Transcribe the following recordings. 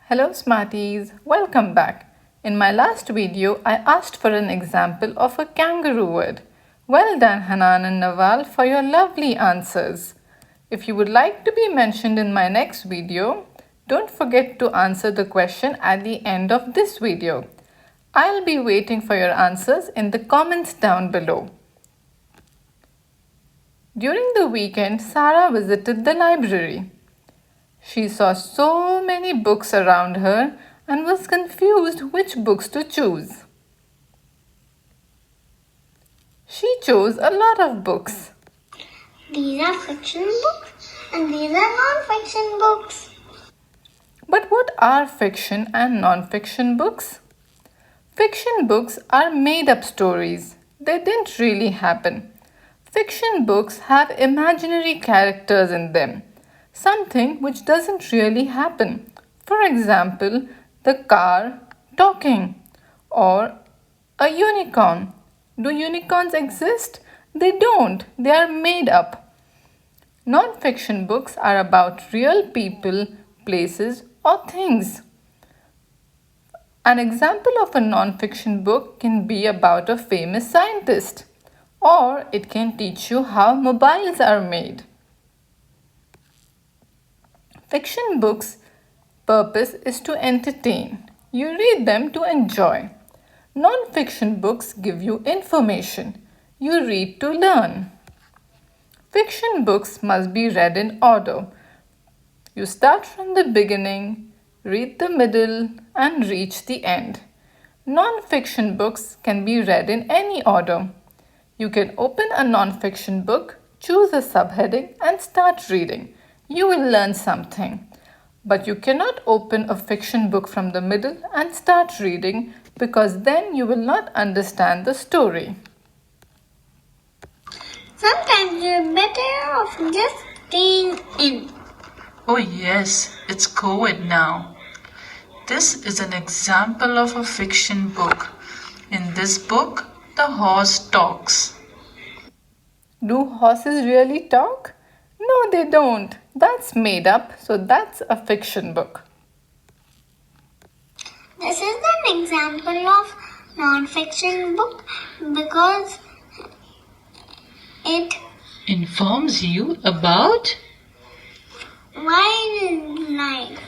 Hello Smarties, welcome back. In my last video, I asked for an example of a kangaroo word. Well done Hanan and Nawal for your lovely answers. If you would like to be mentioned in my next video, don't forget to answer the question at the end of this video. I'll be waiting for your answers in the comments down below. During the weekend, Sara visited the library. She saw so many books around her and was confused which books to choose. She chose a lot of books. These are fiction books and these are non-fiction books. But what are fiction and non-fiction books? Fiction books are made-up stories. They didn't really happen. Fiction books have imaginary characters in them. Something which doesn't really happen. For example, the car talking or a unicorn. Do unicorns exist? They don't. They are made up. Non-fiction books are about real people, places or things. An example of a non-fiction book can be about a famous scientist, or it can teach you how mobiles are made. Fiction books' purpose is to entertain. You read them to enjoy. Non-fiction books give you information. You read to learn. Fiction books must be read in order. You start from the beginning, read the middle, and reach the end. Non-fiction books can be read in any order. You can open a non-fiction book, choose a subheading, and start reading. You will learn something. But you cannot open a fiction book from the middle and start reading because then you will not understand the story. Sometimes you're better off just staying in. Oh yes, it's COVID now. This is an example of a fiction book. In this book, the horse talks. Do horses really talk? No, they don't. That's made up, so that's a fiction book. This is an example of non-fiction book because it Informs you about wildlife.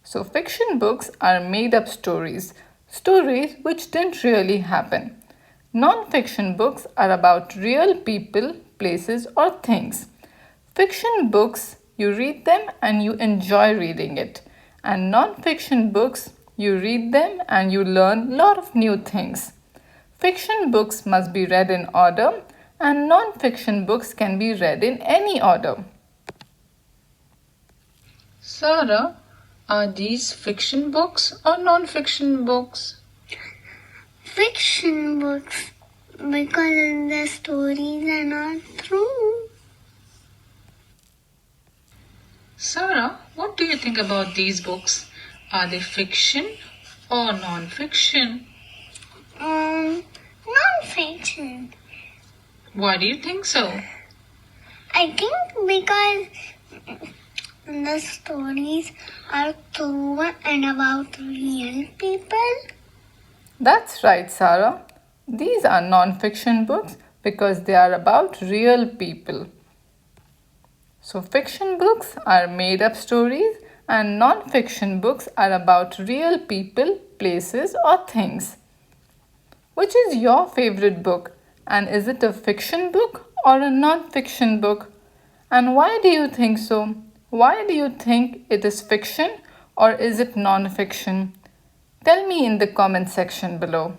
So fiction books are made up stories, stories which didn't really happen. Non-fiction books are about real people, places or things. Fiction books, you read them and you enjoy reading it. And non-fiction books, you read them and you learn a lot of new things. Fiction books must be read in order and non-fiction books can be read in any order. Sara, are these fiction books or non-fiction books? Fiction books because the stories are not true. Sara, what do you think about these books? Are they fiction or non-fiction? Non-fiction. Why do you think so? I think because the stories are true and about real people. That's right, Sara. These are non-fiction books because they are about real people. So fiction books are made up stories and non-fiction books are about real people, places or things. Which is your favorite book and is it a fiction book or a non-fiction book? And why do you think so? Why do you think it is fiction or is it non-fiction? Tell me in the comment section below.